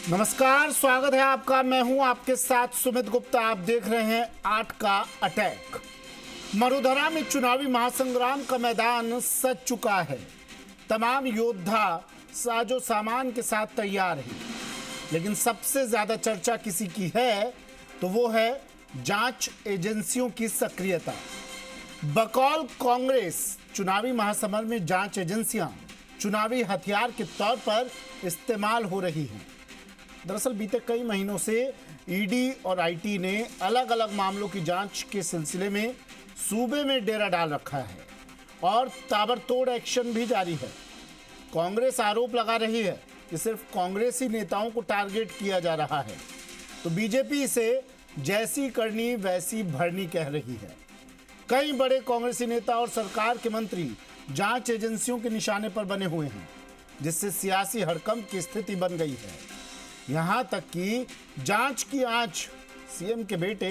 नमस्कार, स्वागत है आपका। मैं हूं आपके साथ सुमित गुप्ता। आप देख रहे हैं 8 का अटैक। मरुधरा में चुनावी महासंग्राम का मैदान सज चुका है। तमाम योद्धा साजो सामान के साथ तैयार हैं, लेकिन सबसे ज्यादा चर्चा किसी की है तो वो है जांच एजेंसियों की सक्रियता। बकौल कांग्रेस चुनावी महासमर में जांच एजेंसियां चुनावी हथियार के तौर पर इस्तेमाल हो रही हैं। दरअसल बीते कई महीनों से ईडी और आईटी ने अलग अलग मामलों की जांच के सिलसिले में सूबे में डेरा डाल रखा है और ताबड़तोड़ एक्शन भी जारी है। कांग्रेस आरोप लगा रही है कि सिर्फ कांग्रेसी नेताओं को टारगेट किया जा रहा है, तो बीजेपी इसे जैसी करनी वैसी भरनी कह रही है। कई बड़े कांग्रेसी नेता और सरकार के मंत्री जांच एजेंसियों के निशाने पर बने हुए हैं, जिससे सियासी हड़कंप की स्थिति बन गई है। यहां तक कि जांच की आंच सीएम के बेटे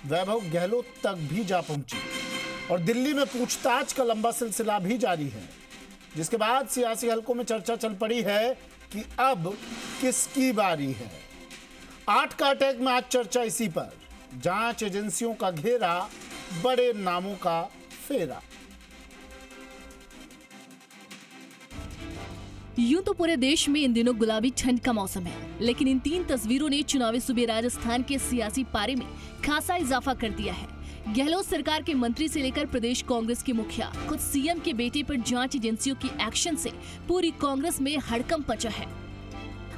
वैभव गहलोत तक भी जा पहुंची और दिल्ली में पूछताछ का लंबा सिलसिला भी जारी है, जिसके बाद सियासी हलकों में चर्चा चल पड़ी है कि अब किसकी बारी है। 8 का अटैक में आज चर्चा इसी पर। जांच एजेंसियों का घेरा, बड़े नामों का फेरा। यूं तो पूरे देश में इन दिनों गुलाबी ठंड का मौसम है, लेकिन इन 3 तस्वीरों ने चुनावी सूबे राजस्थान के सियासी पारे में खासा इजाफा कर दिया है। गहलोत सरकार के मंत्री से लेकर प्रदेश कांग्रेस के मुखिया, खुद सीएम के बेटे पर जांच एजेंसियों की एक्शन से पूरी कांग्रेस में हड़कंप मचा है।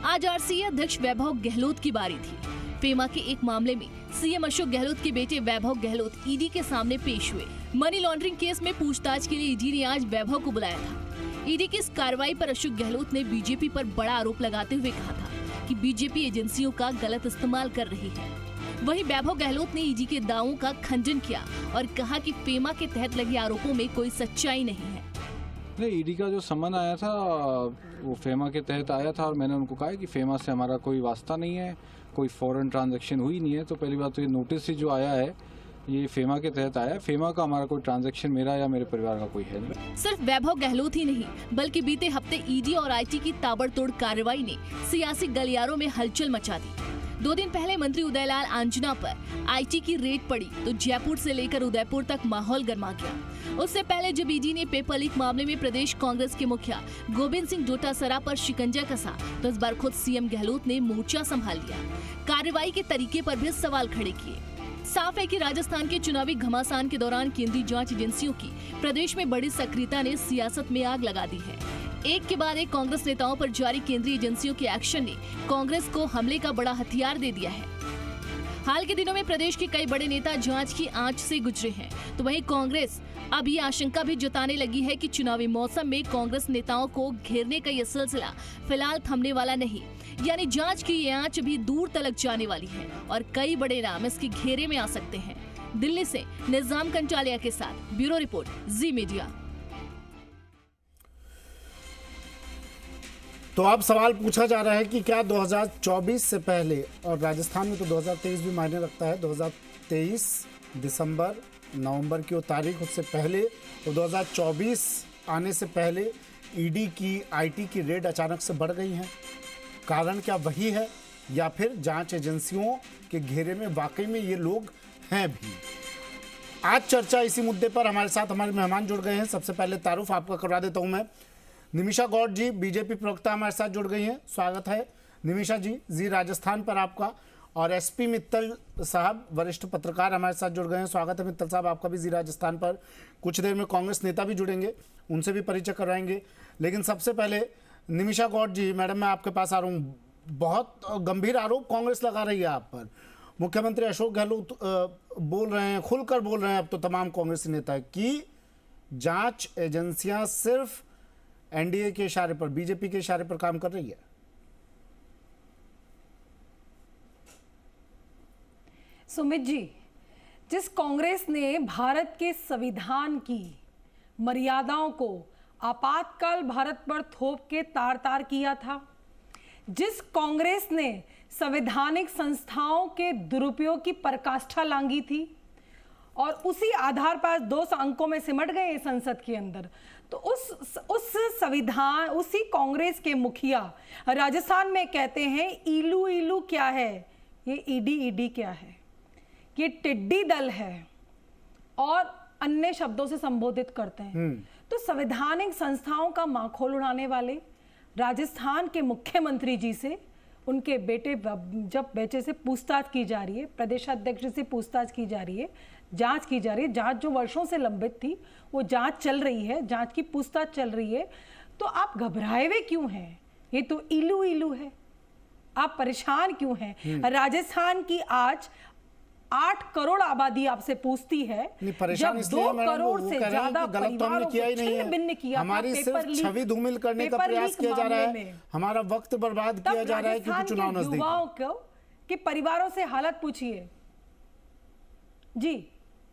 आज आरसीए अध्यक्ष वैभव गहलोत की बारी थी। फेमा के एक मामले में सीएम अशोक गहलोत के बेटे वैभव गहलोत ईडी के सामने पेश हुए। मनी लॉन्ड्रिंग केस में पूछताछ के लिए ईडी ने आज वैभव को बुलाया था। ईडी की इस कार्रवाई पर अशोक गहलोत ने बीजेपी पर बड़ा आरोप लगाते हुए कहा था कि बीजेपी एजेंसियों का गलत इस्तेमाल कर रही है। वहीं वैभव गहलोत ने ईडी के दावों का खंडन किया और कहा कि फेमा के तहत लगे आरोपों में कोई सच्चाई नहीं है। नहीं, ईडी का जो सम्मन आया था वो फेमा के तहत आया था और मैंने उनको कहा कि फेमा से हमारा कोई वास्ता नहीं है, कोई फॉरेन ट्रांजैक्शन हुई नहीं है। तो पहली बात तो ये नोटिस ही जो आया है ये फेमा के तहत आया है। फेमा का हमारा कोई ट्रांजैक्शन मेरा या मेरे परिवार का कोई है नहीं। सिर्फ वैभव गहलोत ही नहीं, बल्कि बीते हफ्ते ईडी और आईटी की ताबड़तोड़ कार्रवाई ने सियासी गलियारों में हलचल मचा दी। 2 दिन पहले मंत्री उदयलाल आंजना पर आईटी की रेड पड़ी तो जयपुर से लेकर उदयपुर तक माहौल गर्मा गया। उससे पहले जब ईडी ने पेपर लीक मामले में प्रदेश कांग्रेस के मुखिया गोविंद सिंह डोटासरा पर शिकंजा कसा, तो इस बार खुद सीएम गहलोत ने मोर्चा संभाल लिया। कार्रवाई के तरीके पर भी सवाल खड़े किए। साफ है कि राजस्थान के चुनावी घमासान के दौरान केंद्रीय जांच एजेंसियों की प्रदेश में बड़ी सक्रियता ने सियासत में आग लगा दी है। एक के बाद एक कांग्रेस नेताओं पर जारी केंद्रीय एजेंसियों के एक्शन ने कांग्रेस को हमले का बड़ा हथियार दे दिया है। हाल के दिनों में प्रदेश के कई बड़े नेता जांच की आंच से गुजरे हैं, तो वहीं कांग्रेस अब ये आशंका भी जताने लगी है कि चुनावी मौसम में कांग्रेस नेताओं को घेरने का ये सिलसिला फिलहाल थमने वाला नहीं, यानी जांच की ये आंच भी दूर तलक जाने वाली है और कई बड़े नाम इसके घेरे में आ सकते हैं। दिल्ली से निजाम कंटालिया के साथ ब्यूरो रिपोर्ट, जी मीडिया। तो अब सवाल पूछा जा रहा है कि क्या 2024 से पहले, और राजस्थान में तो 2023 भी मायने रखता है, 2023 दिसंबर नवंबर की वो तारीख, उससे पहले तो 2024 आने से पहले ईडी की आईटी की रेड अचानक से बढ़ गई हैं। कारण क्या वही है या फिर जांच एजेंसियों के घेरे में वाकई में ये लोग हैं भी? आज चर्चा इसी मुद्दे पर हमारे साथ हमारे मेहमान जुड़ गए हैं। सबसे पहले तारुफ आपका करवा देता हूं मैं। निमिषा गौड़ जी, बीजेपी प्रवक्ता, हमारे साथ जुड़ गई हैं। स्वागत है निमिषा जी। जी राजस्थान पर आपका। और एसपी मित्तल साहब, वरिष्ठ पत्रकार, हमारे साथ जुड़ गए हैं। स्वागत है मित्तल साहब आपका भी जी राजस्थान पर। कुछ देर में कांग्रेस नेता भी जुड़ेंगे, उनसे भी परिचय करवाएंगे। लेकिन सबसे पहले निमिषा गौड़ जी, मैडम मैं आपके पास आ रहा हूँ। बहुत गंभीर आरोप कांग्रेस लगा रही है आप पर। मुख्यमंत्री अशोक गहलोत बोल रहे हैं, खुलकर बोल रहे हैं अब तो तमाम कांग्रेसी नेता कि जांच एजेंसियां सिर्फ एनडीए के इशारे पर, बीजेपी के इशारे पर काम कर रही है। सुमित जी, जिस कांग्रेस ने भारत के संविधान की मर्यादाओं को आपातकाल भारत पर थोप के तार तार किया था, जिस कांग्रेस ने संवैधानिक संस्थाओं के दुरुपयोग की पराकाष्ठा लांघी थी और उसी आधार पर 200 अंकों में सिमट गए संसद के अंदर, तो उस संविधान, उसी कांग्रेस के मुखिया राजस्थान में कहते हैं ईलू ईलू क्या है, ये ईडी क्या है, ये टिड्डी दल है और अन्य शब्दों से संबोधित करते हैं। तो संवैधानिक संस्थाओं का माखोल उड़ाने वाले राजस्थान के मुख्यमंत्री जी से उनके बेटे से पूछताछ की जा रही है, प्रदेशाध्यक्ष से पूछताछ की जा रही है, जांच की जा रही है। जांच जो वर्षों से लंबित थी वो जांच चल रही है, जांच की पूछताछ चल रही है। तो आप घबराए हुए क्यों हैं? ये तो इलू इलू है, आप परेशान क्यों हैं? राजस्थान की आज 8 करोड़ आबादी आपसे पूछती है, जब 2 करोड़ से ज्यादा परिवारों को छिन्न भिन्न किया, हमारी सिर्फ छवि धूमिल करने का प्रयास किया जा रहा है, हमारा वक्त बर्बाद किया जा रहा है क्योंकि चुनाव नजदीक है। युवाओं को कि परिवारों से हालत पूछिए। जी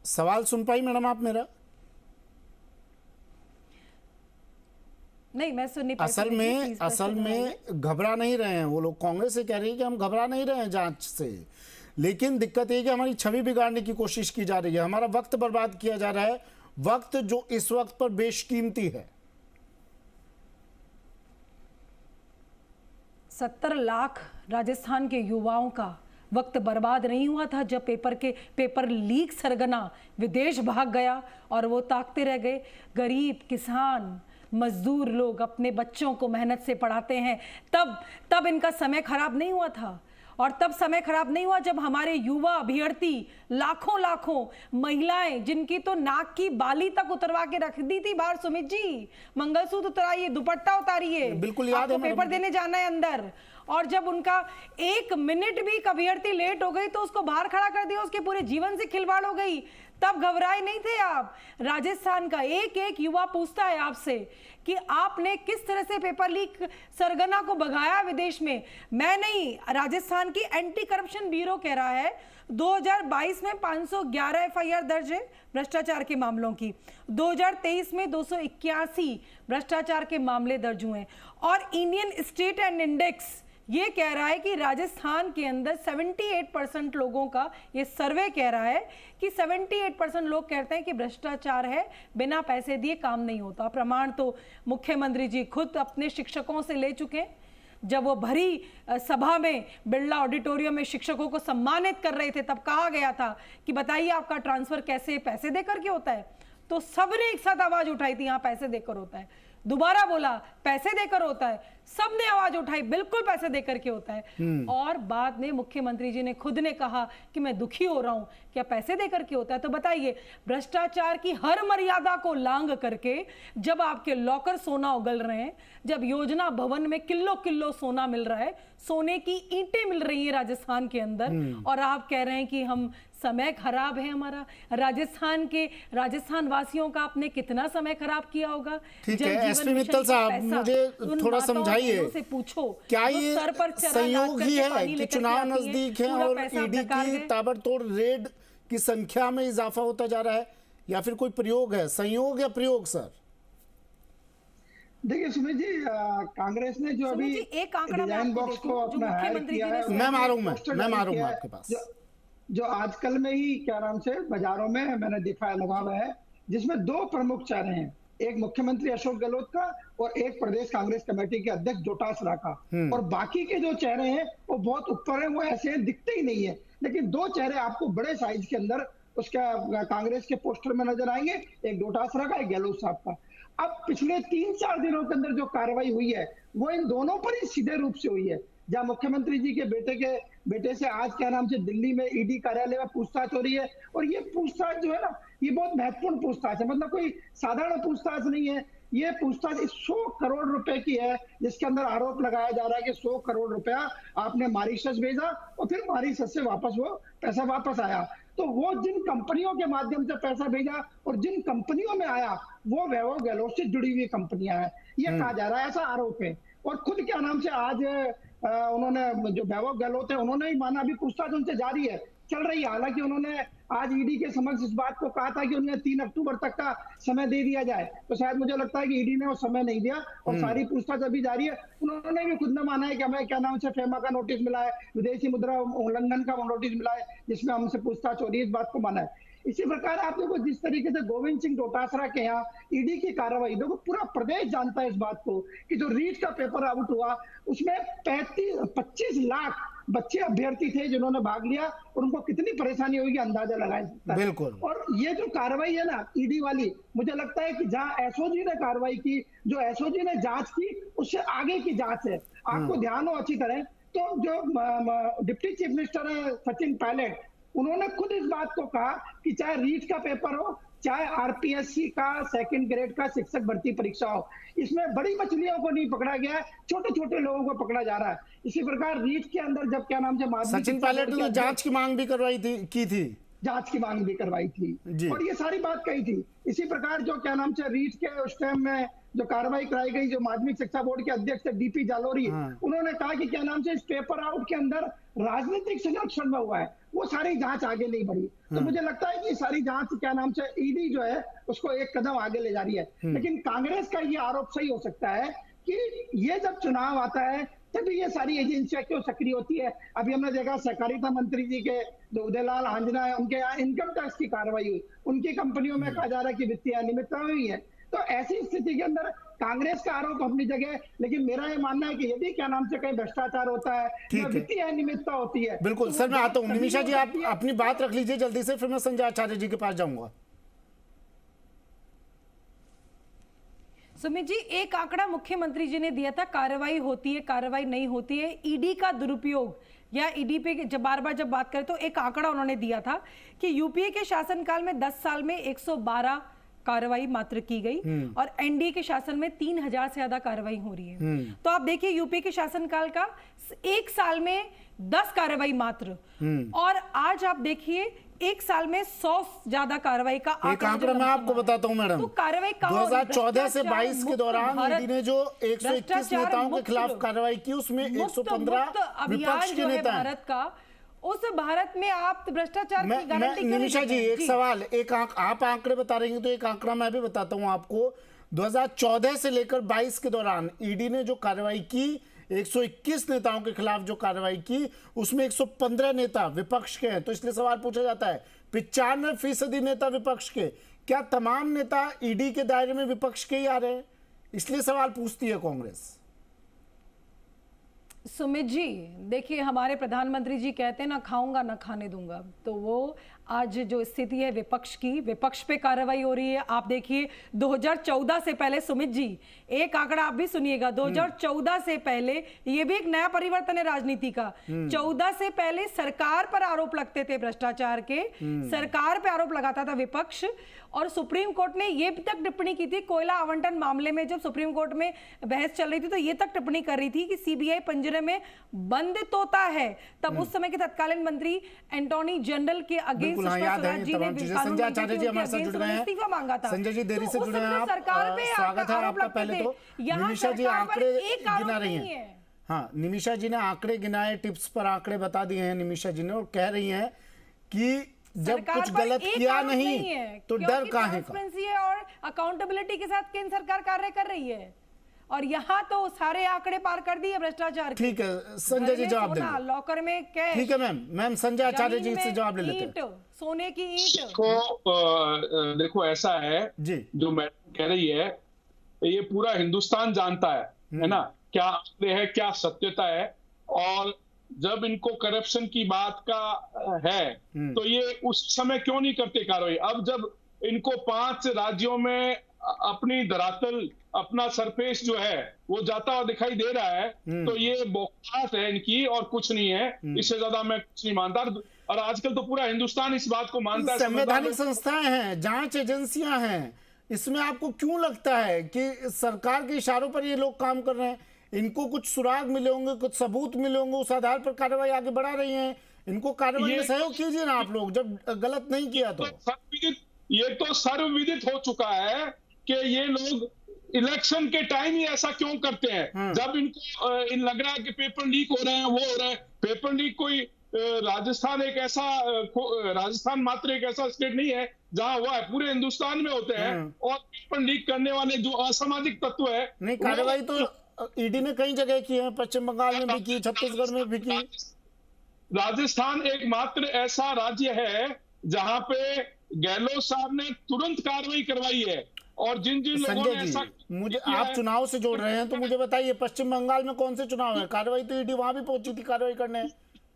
सवाल सुन पाई मैडम आप मेरा? नहीं, मैं सुन नहीं पाई। असल में घबरा नहीं रहे हैं वो लोग। कांग्रेस से कह रही है कि हम घबरा नहीं रहे हैं जांच से, लेकिन दिक्कत ये कि हमारी छवि बिगाड़ने की कोशिश की जा रही है, हमारा वक्त बर्बाद किया जा रहा है, वक्त जो इस वक्त पर बेशकीमती है। 70 लाख राजस्थान के युवाओं का वक्त बर्बाद नहीं हुआ था जब पेपर लीक सरगना विदेश भाग गया और वो ताकते रह गए। गरीब किसान मजदूर लोग अपने बच्चों को मेहनत से पढ़ाते हैं, तब इनका समय खराब नहीं हुआ था। और तब समय खराब नहीं हुआ जब हमारे युवा अभ्यर्थी लाखों महिलाएं, जिनकी तो नाक की बाली तक उतरवा के रख दी थी बाहर, सुमित जी मंगलसूत्र उतारिए, दुपट्टा उतारिए, बिल्कुल याद है, पेपर देने जाना है अंदर। और जब उनका 1 मिनट भी अभ्यर्थी लेट हो गई तो उसको बाहर खड़ा कर दिया, उसके पूरे जीवन से खिलवाड़ हो गई। तब घबराए नहीं थे आप। राजस्थान का एक युवा पूछता है आपसे कि आपने किस तरह से पेपर लीक सरगना को भगाया विदेश में। मैं नहीं, राजस्थान की एंटी करप्शन ब्यूरो कह रहा है 2022 में 511 एफआईआर दर्ज है भ्रष्टाचार के मामलों की, 2023 में 281 भ्रष्टाचार के मामले दर्ज हुए। और इंडियन स्टेट एंड इंडेक्स ये कह रहा है कि राजस्थान के अंदर 78% लोगों का, ये सर्वे कह रहा है कि 78% लोग कहते हैं कि भ्रष्टाचार है, बिना पैसे दिए काम नहीं होता। प्रमाण तो मुख्यमंत्री जी खुद अपने शिक्षकों से ले चुके हैं। जब वो भरी सभा में बिरला ऑडिटोरियम में शिक्षकों को सम्मानित कर रहे थे, तब कहा गया था कि बताइए आपका ट्रांसफर कैसे, पैसे देकर के होता है? तो सबने एक साथ आवाज उठाई थी, यहाँ पैसे देकर होता है। दोबारा बोला पैसे देकर होता है, सबने आवाज उठाई बिल्कुल पैसे देकर के होता है। और बाद में मुख्यमंत्री जी ने खुद ने कहा कि मैं दुखी हो रहा हूं, क्या पैसे देकर के होता है? तो बताइए, भ्रष्टाचार की हर मर्यादा को लांघ करके जब आपके लॉकर सोना उगल रहे हैं, जब योजना भवन में किलो किलो सोना मिल रहा है, सोने की ईंटें मिल रही है राजस्थान के अंदर, और आप कह रहे हैं कि हम समय खराब है हमारा। राजस्थान वासियों का आपने कितना समय खराब किया होगा? ठीक है एसपी मित्तल साहब, मुझे थोड़ा समझाइए, पूछो क्या ये संयोग ही है कि चुनाव नजदीक है और ईडी की ताबड़तोड़ रेड की संख्या में इजाफा होता जा रहा है, या फिर कोई प्रयोग है? संयोग या प्रयोग सर? देखिए सुमित जी, कांग्रेस ने जो अभी एक आंकड़ा डिजाइन बॉक्स को अपना हायर किया है, मैं मारूंगा आपके पास, जो आजकल में ही क्या नाम से बाजारों में मैंने दिखाया लगा हुआ है, जिसमें 2 प्रमुख चेहरे हैं, एक मुख्यमंत्री अशोक गहलोत का और एक प्रदेश कांग्रेस कमेटी के अध्यक्ष डोटासरा का। और बाकी के जो चेहरे हैं वो बहुत ऊपर हैं, वो ऐसे दिखते ही नहीं है। लेकिन 2 चेहरे आपको बड़े साइज के अंदर उसका कांग्रेस के पोस्टर में नजर आएंगे, एक डोटासरा का, एक गहलोत साहब का। अब पिछले 3-4 दिनों के अंदर जो कार्रवाई हुई है वो इन दोनों पर ही सीधे रूप से हुई है। जहां मुख्यमंत्री जी के बेटे से आज क्या नाम से दिल्ली में ईडी कार्यालय में पूछताछ हो रही है, और ये पूछताछ जो है ना, ये बहुत महत्वपूर्ण पूछताछ है, मतलब कोई साधारण पूछताछ नहीं है। ये पूछताछ 100 करोड़ रुपए की है, जिसके अंदर आरोप लगाया जा रहा है कि 100 करोड़ रुपया आपने मॉरिशस भेजा और फिर मॉरिशस से वापस वो पैसा वापस आया। तो वो जिन कंपनियों के माध्यम से पैसा भेजा और जिन कंपनियों में आया वो वैभव गहलोत से जुड़ी हुई कंपनियां हैं, ये कहा जा रहा है, ऐसा आरोप है। और खुद क्या नाम से आज उन्होंने, जो वैभव गहलोत है, उन्होंने ही माना, अभी पूछताछ उनसे जारी है, चल रही है। हालांकि उन्होंने आज ईडी के समक्ष इस बात को कहा था कि उन्हें 3 अक्टूबर तक का समय दे दिया जाए, तो शायद मुझे लगता है कि ईडी ने वो समय नहीं दिया और सारी पूछताछ अभी जारी है। उन्होंने भी खुद ने माना है कि हमें क्या नाम से फेमा का नोटिस मिला है, विदेशी मुद्रा उल्लंघन का नोटिस मिला है, जिसमें हमसे पूछताछ हो रही है, इस बात को माना है। इसी प्रकार आप देखो जिस तरीके से गोविंद सिंह डोटासरा के यहाँ ईडी की कार्रवाई, देखो पूरा प्रदेश जानता है इस बात को कि जो रीट का पेपर आउट हुआ उसमें 25 लाख बच्चे अभ्यर्थी थे जिन्होंने भाग लिया और उनको कितनी परेशानी होगी अंदाजा लगाया सकता है। बिल्कुल। और ये जो कार्रवाई है ना ईडी वाली, मुझे लगता है कि जहां एसओजी ने कार्रवाई की, जो एसओजी ने जांच की, उससे आगे की जांच है। आपको ध्यान हो अच्छी तरह तो जो डिप्टी चीफ मिनिस्टर है सचिन पायलट, उन्होंने खुद इस बात को कहा कि चाहे रीट का पेपर हो, चाहे आरपीएससी का सेकंड ग्रेड का शिक्षक भर्ती परीक्षा हो, इसमें बड़ी मछलियों को नहीं पकड़ा गया है, छोटे छोटे लोगों को पकड़ा जा रहा है। इसी प्रकार रीट के अंदर जब क्या नाम से सचिन पायलट ने जांच की मांग भी करवाई थी, जांच की मांग भी करवाई थी और ये सारी बात कही थी। इसी प्रकार जो क्या नाम से रीट के उस टाइम में जो कार्रवाई कराई गई, जो माध्यमिक शिक्षा बोर्ड के अध्यक्ष डीपी जालोरी, उन्होंने कहा कि क्या नाम से इस पेपर आउट के अंदर राजनीतिक संरक्षण में हुआ है, वो सारी जांच आगे नहीं बढ़ी। तो मुझे लगता है कि सारी जांच क्या नाम से ईडी जो है उसको एक कदम आगे ले जा रही है। लेकिन कांग्रेस का ये आरोप सही हो सकता है कि ये जब चुनाव आता है तभी ये सारी एजेंसियां क्यों सक्रिय होती है। अभी हमने देखा सहकारिता मंत्री जी के जो उदयलाल आंजना है, उनके यहाँ इनकम टैक्स की कार्रवाई हुई, उनकी कंपनियों में कहा जा रहा है कि वित्तीय अनियमितता हुई है। तो ऐसी स्थिति के अंदर कांग्रेस का आरोप अपनी जगह, लेकिन मेरा ये मानना है कि यदि क्या नाम से कहीं भ्रष्टाचार होता है या वित्तीय अनियमितता होती है। बिल्कुल सर, मैं आता हूँ। निमिषा जी आप अपनी बात रख लीजिए जल्दी से, फिर मैं संजय आचार्य जी के पास जाऊंगा। सुमित जी, एक आंकड़ा मुख्यमंत्री जी ने दिया था, कार्रवाई होती है कार्रवाई नहीं होती है, ईडी का दुरुपयोग या ईडी पे जब बार बात करें तो एक आंकड़ा उन्होंने दिया था कि यूपीए के शासनकाल में 10 साल में 112 कार्रवाई मात्र की गई और एनडीए के शासन में 3000 से ज्यादा कार्रवाई हो रही है। तो आप देखिए यूपीए के शासनकाल का एक साल में 10 कार्रवाई मात्र, और आज आप देखिए एक साल में 100 ज्यादा कार्रवाई का एक आंकड़ा मैं आपको बताता हूँ मैडम। तो कार्रवाई 2014 से 22 के दौरान ईडी ने जो 121 नेताओं के खिलाफ कार्रवाई की, उसमें 115 विपक्ष के नेता हैं। भारत का, उस भारत में आप भ्रष्टाचार की गारंटी निमिषा जी एक सवाल, आप आंकड़े बता रही हैं तो एक आंकड़ा मैं भी बताता हूं आपको। 2014 से लेकर 22 के दौरान ईडी ने जो कार्रवाई की, 121 नेताओं के खिलाफ जो कार्रवाई की, उसमें 115 नेता विपक्ष के हैं। तो इसलिए सवाल पूछा जाता है 95% नेता विपक्ष के, क्या तमाम नेता ईडी के दायरे में विपक्ष के ही आ रहे हैं? इसलिए सवाल पूछती है कांग्रेस। सुमित जी देखिए, हमारे प्रधानमंत्री जी कहते हैं ना खाऊंगा ना खाने दूंगा, तो वो आज जो स्थिति है विपक्ष की, विपक्ष पे कार्रवाई हो रही है। आप देखिए 2014 से पहले, सुमित जी एक आंकड़ा आप भी सुनिएगा, 2014 से पहले, ये भी एक नया परिवर्तन है राजनीति का, 14 से पहले सरकार पर आरोप लगते थे भ्रष्टाचार के, सरकार पे आरोप लगाता था विपक्ष, और सुप्रीम कोर्ट ने ये तक टिप्पणी की थी कोयला आवंटन मामले में, जब सुप्रीम कोर्ट में बहस चल रही थी तो ये तक टिप्पणी कर रही थी कि सीबीआई पंजरे में बंद तोता है। तब उस समय के तत्कालीन मंत्री एंटॉर्नी जनरल के अगेंस्ट संजय आचार्य जी हमारे साथ जुड़ गए हैं। इस्तीफा मांगा था। संजय जी देरी से जुड़े हैं आप, सरकार पे स्वागत है आपका। पहले तो निमिषा जी आंकड़े गिना रही हैं। हाँ, निमिषा जी ने आंकड़े गिनाए, टिप्स पर आंकड़े बता दिए हैं निमिषा जी ने, और कह रही हैं कि जब कुछ गलत किया नहीं तो डर काहे का। और अकाउंटेबिलिटी के साथ केंद्र सरकार कार्य कर रही है, और यहाँ तो सारे आंकड़े पार कर दिए भ्रष्टाचार। ठीक है संजय जी जवाब देंगे। लॉकर में कैश। ठीक है मैम संजय आचार्य जी से जवाब ले लेते हैं। सोने की ईंट। देखो ऐसा है जी, जो मैडम कह रही है ये पूरा हिंदुस्तान जानता है ना, क्या आंकड़े है, क्या सत्यता है, और जब इनको करप्शन की बात का है तो ये उस समय क्यों नहीं करते कार्रवाई। अब जब इनको 5 राज्यों में अपनी धरातल, अपना सरफेस जो है वो जाता हुआ दिखाई दे रहा है, तो ये बौखलाहट है इनकी और कुछ नहीं है। इससे ज्यादा मैं कुछ नहीं मानता, और आजकल तो पूरा हिंदुस्तान इस बात को मानता है। संवैधानिक संस्थाएं हैं, जांच एजेंसियां हैं, इसमें आपको क्यों लगता है कि सरकार के इशारों पर ये लोग काम कर रहे हैं? इनको कुछ सुराग मिले होंगे, कुछ सबूत मिले होंगे, उस आधार पर कार्रवाई आगे बढ़ा रही है। इनको कार्रवाई में सहयोग कीजिए ना आप लोग, जब गलत नहीं किया तो। ये तो सर्वविदित हो चुका है कि ये लोग इलेक्शन के टाइम ही ऐसा क्यों करते हैं। जब इनको लग रहा है कि पेपर लीक हो रहे हैं, वो हो रहा है। पेपर लीक कोई राजस्थान मात्र एक ऐसा स्टेट नहीं है जहां हुआ है, पूरे हिंदुस्तान में होते हैं। और पेपर लीक करने वाले जो असामाजिक तत्व है, नहीं कार्रवाई तो ईडी ने कई जगह की है, पश्चिम बंगाल में भी की, छत्तीसगढ़ में भी की। राजस्थान एकमात्र ऐसा राज्य है जहां पे गहलोत साहब ने तुरंत कार्रवाई करवाई है। और जिन जिन लोगों ने ऐसा, मुझे आप चुनाव से जोड़ रहे हैं तो मुझे बताइए, पश्चिम बंगाल में कौन से चुनाव है? कार्रवाई तो ईडी वहां भी पहुंची थी कार्रवाई करने।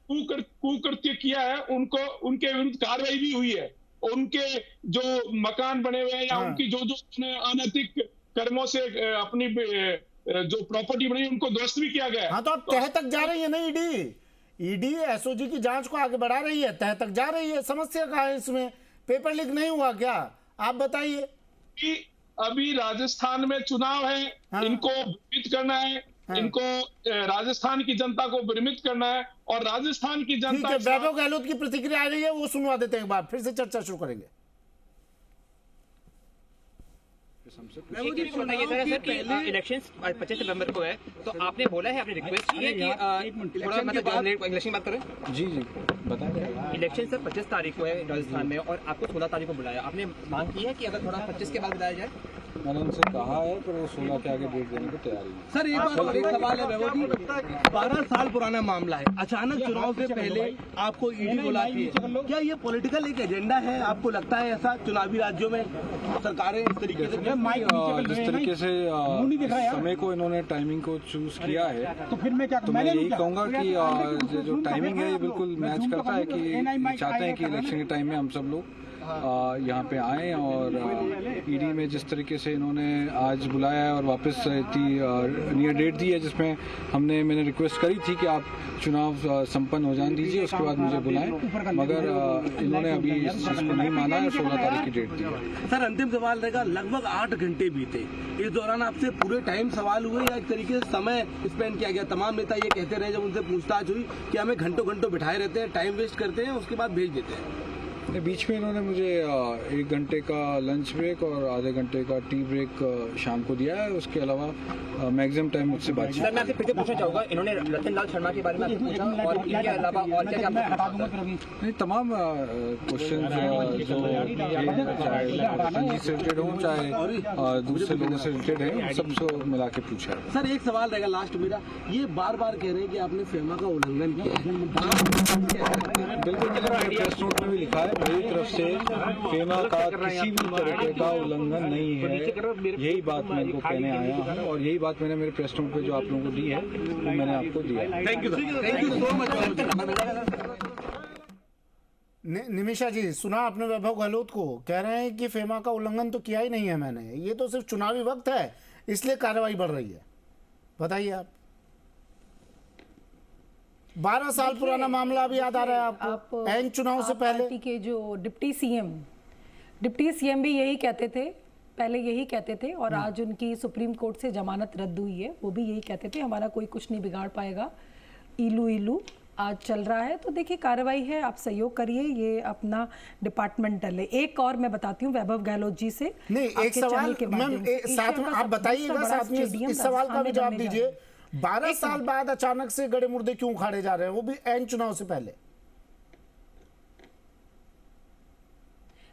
कुकृत्य किया है उनको, उनके विरुद्ध कार्रवाई भी हुई है। उनके जो मकान बने हुए हैं या उनकी जो अनैतिक कर्मों से अपनी जो प्रॉपर्टी बनी उनको ध्वस्त भी किया गया। हाँ, तो अब तह तक जा रही है ना ईडी एसओजी की जांच को आगे बढ़ा रही है, तह तक जा रही है। समस्या कहाँ है इसमें? पेपर लीक नहीं हुआ क्या? आप बताइए। अभी राजस्थान में चुनाव है, हाँ। इनको भ्रमित करना है, हाँ। इनको राजस्थान की जनता को भ्रमित करना है और राजस्थान की जनता। वैभव गहलोत की प्रतिक्रिया आ रही है, वो सुनवा देते हैं एक बार, फिर से चर्चा शुरू करेंगे। इलेक्शंस 25 सितंबर को है, तो आपने बोला है, आपने रिक्वेस्ट की है कि थोड़ा मतलब इलेक्शन बात करें। जी बताएं। इलेक्शन सर 25 तारीख को है राजस्थान में और आपको 16 तारीख को बुलाया। आपने मांग की है कि अगर थोड़ा 25 के बाद बुलाया जाए। मैंने उनसे कहा है, पर वो 16 के आगे डेट देने को तैयार है। सर एक सवाल है वैभव जी, 12 साल पुराना मामला है, अचानक चुनाव से पहले आपको ईडी बुलाती है, क्या ये पॉलिटिकल एक एजेंडा है? आपको लगता है ऐसा चुनावी राज्यों में सरकारें इस तरीके से जिस तरीके से समय को इन्होंने टाइमिंग को चूज किया है, तो मैं यही कहूँगा कि जो टाइमिंग है ये बिल्कुल मैच करता है कि चाहते हैं कि इलेक्शन के टाइम में हम सब लोग यहाँ पे आए। और ईडी में जिस तरीके से इन्होंने आज बुलाया है और वापस इतनी नियर डेट दी है जिसमें मैंने रिक्वेस्ट करी थी कि आप चुनाव संपन्न हो जाने दीजिए, उसके बाद मुझे बुलाएं, मगर इन्होंने अभी इस चीज़ को नहीं माना है, 16 तारीख की डेट दी है। सर अंतिम सवाल रहेगा, लगभग 8 घंटे बीते, इस दौरान आपसे पूरे टाइम सवाल हुए या एक तरीके से समय स्पेंड किया गया? तमाम नेता ये कहते रहे जब उनसे पूछताछ हुई कि हमें घंटों घंटों बिठाए रहते हैं, टाइम वेस्ट करते हैं, उसके बाद भेज देते हैं। बीच में इन्होंने मुझे 1 घंटे का लंच ब्रेक और आधे घंटे का टी ब्रेक शाम को दिया है। उसके अलावा मैक्सिमम टाइम मुझसे बातचीत। सर मैं आपसे फिर से पूछना चाहूँगा, इन्होंने रतन लाल शर्मा के बारे में आपसे पूछा और इनके अलावा और क्या नहीं, तमाम क्वेश्चन चाहे से रिलेटेड हो चाहे दूसरे लोगों से रिलेटेड है, सबसे मिला के पूछा है। सर एक सवाल रहेगा लास्ट मेरा, ये बार बार कह रहे हैं कि आपने फेमा का उल्लंघन किया है। बिल्कुल, मैंने प्रेस नोट में भी लिखा है, मेरी तरफ से फेमा का किसी भी तरीके का उल्लंघन नहीं है। यही बात मैं इनको कहने आया हूँ और यही बात मैंने मेरे प्रेस नोट पे जो आप लोगों को दी है वो मैंने आपको दिया है। Thank you so much. Nimisha ji, सुना आपने वैभव गहलोत को? कह रहे हैं कि फेमा का उल्लंघन तो किया ही नहीं है मैंने, ये तो सिर्फ चुनावी वक्त है इसलिए कार्रवाई बढ़ रही है। बताइए आप। 12 साल पुराना मामला भी याद आ रहा है आपको? एन चुनाव से पहले पार्टी के जो डिप्टी सीएम भी यही कहते थे, पहले यही कहते थे और आज उनकी सुप्रीम कोर्ट से जमानत रद्द हुई है, वो भी यही कहते थे हमारा कोई कुछ नहीं बिगाड़ पाएगा। इलू आज चल रहा है, तो देखिए कार्रवाई है, आप सहयोग करिए, ये अपना डिपार्टमेंटल है। एक और मैं बताती हूँ वैभव गहलोत जी से, नहीं एक सवाल मैम साथ में आप बताइएगा, साथ में इस सवाल का भी जवाब दीजिए। 12 साल बाद अचानक से गड़े मुर्दे क्यों उखाड़े जा रहे हैं, वो भी एन चुनाव से पहले?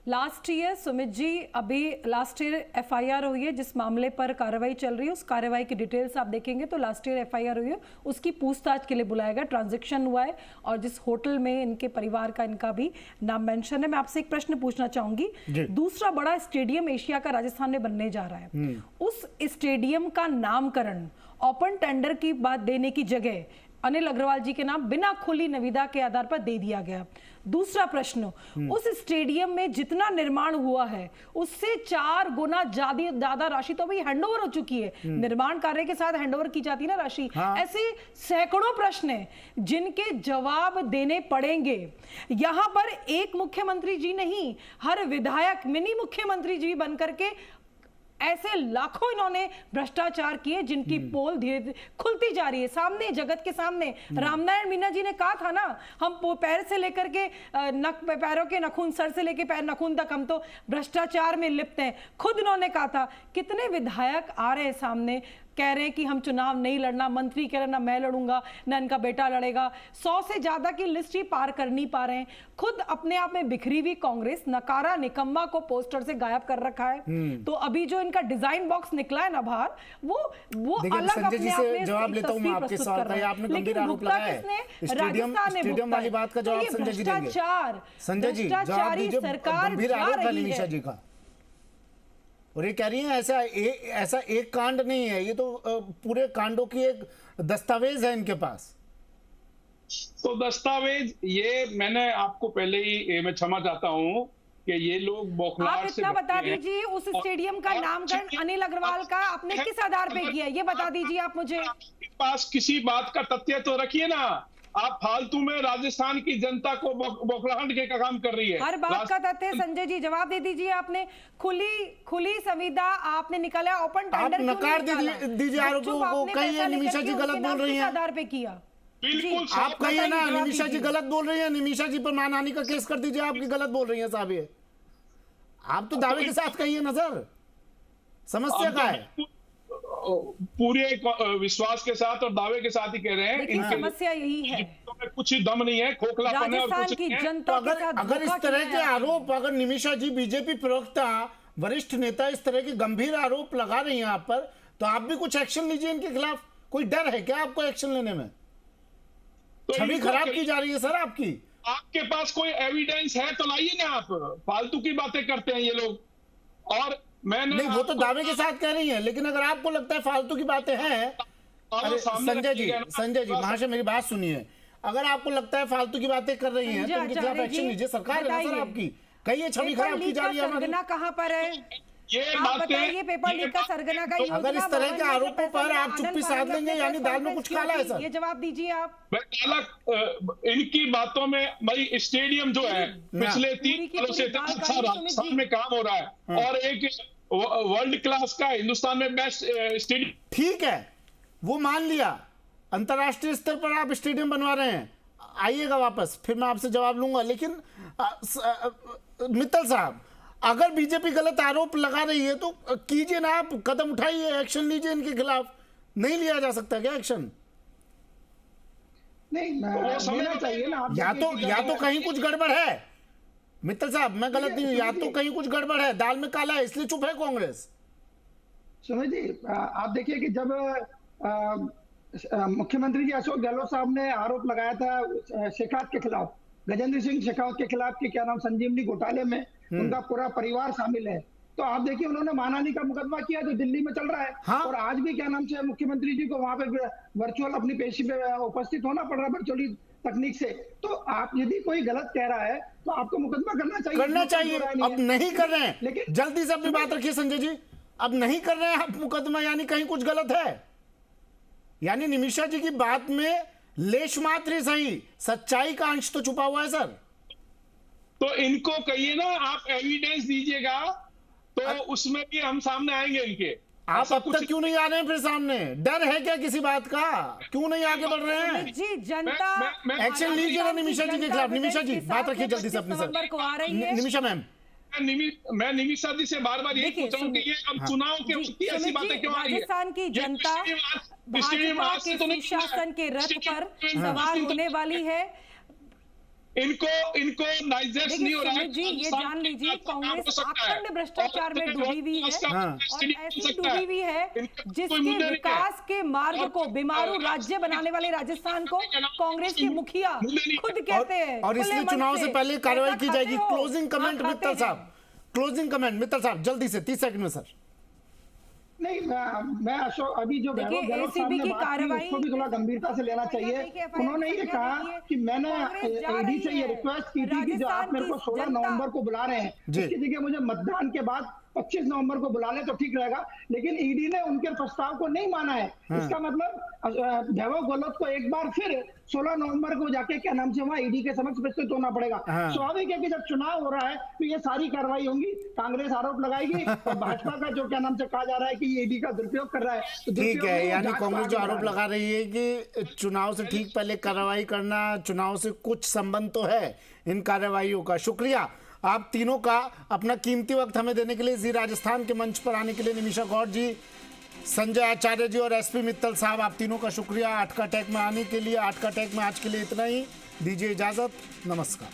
लास्ट ईयर सुमित जी, अभी लास्ट ईयर एफआईआर हुई है, जिस मामले पर कार्रवाई चल रही है उस कार्रवाई की डिटेल्स आप देखेंगे तो लास्ट ईयर एफआईआर हुई है, उसकी पूछताछ के लिए बुलाया गया, ट्रांजैक्शन हुआ है और जिस होटल में इनके परिवार का इनका भी नाम मेंशन है। मैं आपसे एक प्रश्न पूछना चाहूंगी, दूसरा बड़ा स्टेडियम एशिया का राजस्थान में बनने जा रहा है, उस स्टेडियम का नामकरण ओपन टेंडर की बात देने की जगह अनिल अग्रवाल जी के नाम बिना खुली निविदा के आधार पर दे दिया गया। दूसरा प्रश्न, उस स्टेडियम में जितना निर्माण हुआ है उससे 4 गुना ज्यादा राशि तो अभी हैंडओवर हो चुकी है, निर्माण कार्य के साथ हैंडओवर की जाती है ना राशि। ऐसे सैकड़ों प्रश्न हैं जिनके जवाब देने पड़ेंगे। यहां पर एक मुख्यमंत्री जी नहीं, हर विधायक मिनी मुख्यमंत्री जी बनकर के ऐसे लाखों इन्होंने भ्रष्टाचार किए जिनकी पोल धीरे धीरे खुलती जा रही है सामने, जगत के सामने। रामनारायण मीना जी ने कहा था ना, हम पैर से लेकर के पैरों के नखून, सर से लेकर पैर नखून तक हम तो भ्रष्टाचार में लिप्त हैं, खुद इन्होंने कहा था। कितने विधायक आ रहे हैं सामने, कह रहे हैं कि हम चुनाव नहीं लड़ना, मंत्री कह रहे हैं ना मैं लड़ूंगा ना इनका बेटा लड़ेगा। 100 से ज्यादा की लिस्ट ही पार कर नहीं पा रहे हैं। खुद अपने आप में बिखरी हुई कांग्रेस नकारा निकम्मा को पोस्टर से गायब कर रखा है। तो अभी जो इनका डिजाइन बॉक्स निकला है ना बाहर, वो अलग अपने आप में जवाब लेता हूं मैं आपके सवाल का। आपने गंभीर आरोप लगाया है स्टेडियम वाली बात का जवाब संजय जी देंगे। संजय जी जवाब दीजिए, गंभीर आरोप है निमिषा जी का, और ये कह रही है ऐसा एक कांड नहीं है, ये तो पूरे कांडों की एक दस्तावेज है इनके पास। तो दस्तावेज ये मैंने आपको पहले ही मैं क्षमा चाहता हूं कि ये लोग बौखलाहट से इतना बता दीजिए उस स्टेडियम का नामकरण अनिल अग्रवाल का आपने किस आधार पे किया, ये बता दीजिए आप मुझे। आपके पास किसी बात का तथ्य तो रखिए ना, आप फालतू में राजस्थान की जनता को बौखलाहट के काम कर रही है। हर बात का तथ्य संजय जी जवाब दे दीजिए। आपने खुली संविदा आपने निकाला, ओपन टेंडर नकार दीजिए आरोपों को। कहिए निमिषा जी गलत बोल रही है, आधार पे किया बिल्कुल आप कहिए ना निमिषा जी गलत बोल रही है, निमिषा जी पर मानहानि का केस कर दीजिए, आपकी गलत बोल रही है साहब। ये आप तो दावे के साथ कहिए ना सर, समस्या क्या है? पूरे विश्वास के साथ और दावे के साथ ही कह रहे हैं, इनकी समस्या यही है, कुछ ही दम नहीं है, खोखलापन है और कुछ की नहीं है। जनता तो अगर इस तरह के आरोप, अगर निमिषा जी बीजेपी प्रवक्ता वरिष्ठ नेता इस तरह के गंभीर आरोप लगा रही हैं आप पर, तो आप भी कुछ एक्शन लीजिए इनके खिलाफ। कोई डर है क्या आपको एक्शन लेने में? तो छवि खराब की जा रही है सर आपकी। आपके पास कोई एविडेंस है तो लाइए ना, आप फालतू की बातें करते हैं ये लोग। और मैंने नहीं, वो तो दावे के साथ कह रही है, लेकिन अगर आपको लगता है फालतू की बातें हैं, अरे संजय जी महाशय मेरी बात सुनिए, अगर आपको लगता है फालतू की बातें कर रही हैं तो उनके खिलाफ एक्शन लीजिए। सरकार है ना सर आपकी, कहिए छवि खराब की जा रही है हमारी। कहां पर है ये आप बताइए, पेपर लीक का सरगना का अगर इस तरह के आरोपों पर आप चुप्पी साध लेंगे यानी दाल में कुछ काला है सर। ये जवाब दीजिए आप। इनकी बातों में भाई स्टेडियम जो है पिछले 3 सालों से अच्छा राजस्थान में काम हो रहा है और एक वर्ल्ड क्लास का हिंदुस्तान में बेस्ट स्टेडियम। ठीक है, वो मान लिया, अंतरराष्ट्रीय स्तर पर आप स्टेडियम बनवा रहे हैं, आइएगा वापस, फिर मैं आपसे जवाब लूंगा। लेकिन मित्तल साहब, अगर बीजेपी गलत आरोप लगा रही है तो कीजिए ना, आप कदम उठाइए, एक्शन लीजिए इनके खिलाफ। नहीं लिया जा सकता क्या एक्शन? नहीं लेना चाहिए ना। या तो कहीं कुछ गड़बड़ है मित्तल साहब, मैं गलत नहीं हूं, या तो कहीं कुछ गड़बड़ है, दाल में काला है इसलिए चुप है कांग्रेस। सुमित जी आप देखिए कि जब मुख्यमंत्री जी अशोक गहलोत साहब ने आरोप लगाया था शेखावत के खिलाफ, गजेंद्र सिंह शेखावत के खिलाफ कि क्या नाम संजीवनी घोटाले में उनका पूरा परिवार शामिल है, तो आप देखिए उन्होंने मानहानि का मुकदमा किया जो दिल्ली में चल रहा है। हाँ? और आज भी क्या नाम से मुख्यमंत्री जी को वहां पे वर्चुअल अपनी पेशी पे उपस्थित होना पड़ रहा है वर्चुअली तकनीक से। तो आप यदि कोई गलत कह रहा है तो आपको मुकदमा करना चाहिए। अब नहीं कर रहे हैं, लेकिन जल्दी से अपनी बात रखिए संजय जी। अब नहीं कर रहे हैं आप मुकदमा, यानी कहीं कुछ गलत है, यानी निमिषा जी की बात में लेश मात्र सही सच्चाई का अंश तो छुपा हुआ है सर। तो इनको कहिए ना, आप एविडेंस दीजिएगा तो उसमें भी हम सामने आएंगे इनके। आप अब तक क्यों नहीं आ रहे हैं फिर सामने? डर है क्या किसी बात का? क्यों नहीं आगे बढ़ रहे हैं? जी जनता एक्शन लीजिए ना निमिषा जी के खिलाफ। निमिषा जी बात रखिए जल्दी से अपने सर। निमिषा मैम, मैं निमिषा जी से बार बार यही पूछ रहा हूँ कि ये अब चुनाव के वक्त ऐसी बातें क्यों आ रही है? राजस्थान की जनता भाजपा के सुशासन के रथ पर सवार होने वाली है। इनको नाइजेस्ट नहीं हो रहा है जी, ये जान लीजिए कांग्रेस अखंड भ्रष्टाचार में डूबी हुई है और ऐसी डूबी हुई है जिसके विकास के मार्ग को बीमारू राज्य बनाने वाले राजस्थान को कांग्रेस के मुखिया खुद कहते हैं। और इसलिए चुनाव से पहले कार्रवाई की जाएगी। क्लोजिंग कमेंट मित्तल साहब, क्लोजिंग कमेंट मित्तल साहब जल्दी से 30 सेकंड में सर। नहीं मैं अशोक अभी जो गहलोत साहब ने बात की उसको भी थोड़ा गंभीरता से लेना चाहिए। उन्होंने ये कहा कि मैंने ईडी से ये रिक्वेस्ट की थी कि जो आप मेरे को 16 नवंबर को बुला रहे हैं उसकी जगह मुझे मतदान के बाद 25 नवंबर को बुला ले तो ठीक रहेगा, लेकिन ईडी ने उनके प्रस्ताव को नहीं माना है। इसका मतलब वैभव गहलोत को एक बार फिर 16 नवंबर को जाके क्या नाम से वहां ईडी के समक्ष प्रस्तुत होना पड़ेगा। स्वाभाविक है कि जब चुनाव हो रहा है तो ये सारी कार्रवाई होंगी, कांग्रेस आरोप लगाएगी और भाजपा का जो क्या नाम से कहा जा रहा है कि ये ईडी का दुरुपयोग कर रहा है। तो ठीक है, यानी कांग्रेस जो आरोप लगा रही है कि चुनाव से ठीक पहले कार्रवाई करना, चुनाव से कुछ संबंध तो है इन कार्रवाइयों का। शुक्रिया आप तीनों का अपना कीमती वक्त हमें देने के लिए, जी राजस्थान के मंच पर आने के लिए। निमिषा गौड़ जी, संजय आचार्य जी और एसपी मित्तल साहब, आप तीनों का शुक्रिया 8 का टेक में आने के लिए। 8 का टेक में आज के लिए इतना ही, दीजिए इजाजत, नमस्कार।